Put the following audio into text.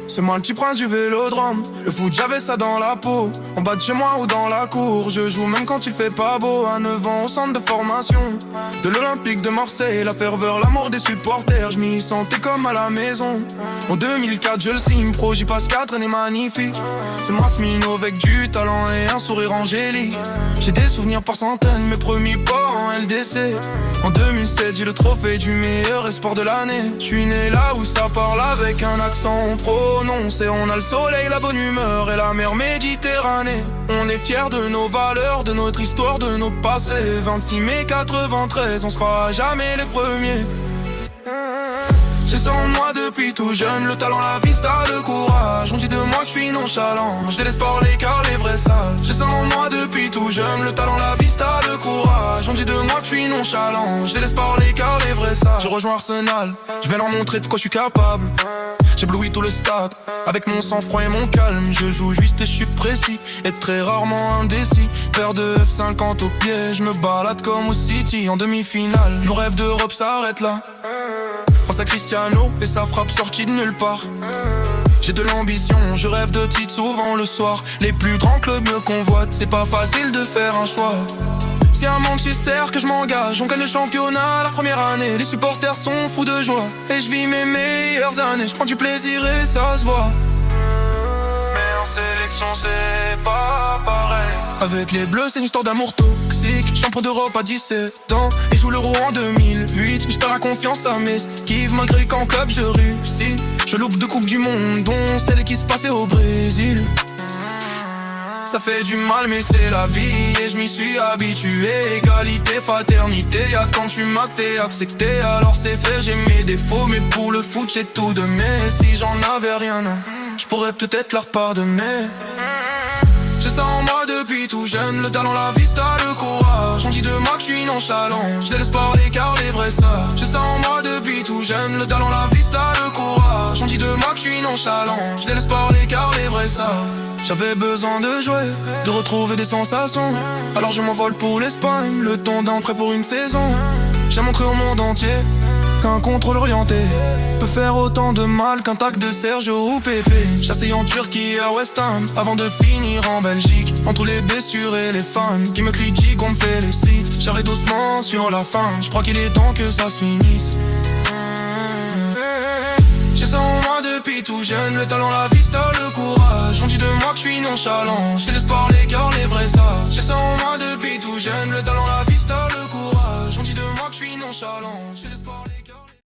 C'est moi le petit prince du vélodrome. Le foot j'avais ça dans la peau. En bas de chez moi ou dans la cour. Je joue même quand il fait pas beau. À 9 ans au centre de formation de l'Olympique de Marseille. La ferveur, l'amour des supporters. Je m'y sentais comme à la maison. En 2004 je le signe pro. J'y passe 4 années magnifiques. C'est moi Smino avec du talent et un sourire angélique. J'ai des souvenirs par centaines. Mes premiers pas en LDC. En 2007 j'ai le trophée du meilleur espoir de l'année. Je suis né là où ça parle avec un accent prononcé. On a le soleil, la bonne humeur et la mer Méditerranée. On est fiers de nos valeurs, de notre histoire, de nos passés. 26 mai 93, on sera jamais les premiers. J'ai ça en moi depuis tout jeune, le talent, la vista, le courage. On dit de moi que je suis nonchalant, je délaisse parler car les vrais savent. J'ai ça en moi depuis tout jeune, le talent, la vista, le courage. On dit de moi que je suis nonchalant, je délaisse parler car les vrais savent. J'ai rejoint Arsenal, je vais leur montrer de quoi je suis capable. J'éblouis tout le stade, avec mon sang-froid et mon calme. Je joue juste et je suis précis, et très rarement indécis. Paire de F50 au pied, je me balade comme au City. En demi-finale, nos rêves d'Europe s'arrêtent là. Face à Cristiano et sa frappe sortie de nulle part. J'ai de l'ambition, je rêve de titres souvent le soir. Les plus grands clubs me convoitent, c'est pas facile de faire un choix. C'est à Manchester que je m'engage, on gagne le championnat la première année. Les supporters sont fous de joie, et je vis mes meilleures années. Je prends du plaisir et ça se voit. Mais en sélection c'est pas pareil. Avec les bleus c'est une histoire d'amour toxique. Champion d'Europe à 17 ans et joue l'Euro en 2008. Je perds la confiance à mes esquives malgré qu'en club je réussis. Je loupe 2 coupes du monde dont celle qui se passait au Brésil. Ça fait du mal mais c'est la vie et je m'y suis habitué. Égalité, fraternité, y'a quand je suis maté, accepté. Alors c'est fait, j'ai mes défauts mais pour le foot j'ai tout donné. Si j'en avais rien, je pourrais peut-être leur pardonner. J'ai ça en moi depuis tout jeune, le talent, la vista, le courage. On dit de moi que je suis nonchalant, je les laisse parler car les vrais savent. J'ai ça en moi depuis tout jeune, le talent, la vista, le courage. On dit de moi que je suis nonchalant, je les laisse parler car les vrais savent. J'avais besoin de jouer, de retrouver des sensations. Alors je m'envole pour l'Espagne, le temps d'un prêt pour une saison. J'ai montré au monde entier qu'un contrôle orienté peut faire autant de mal qu'un tac de Sergio ou Pépé. Chassé en Turquie à West Ham avant de finir en Belgique. Entre les blessures et les fans qui me critiquent, on me félicite. J'arrête doucement sur la fin, je crois qu'il est temps que ça se finisse. J'ai ça en moi depuis tout jeune, le talent, la vista, le courage. On dit de moi que je suis nonchalant, je laisse parler car les vrais savent. J'ai ça en moi depuis tout jeune, le talent, la vista, le courage. On dit de moi que je suis nonchalant.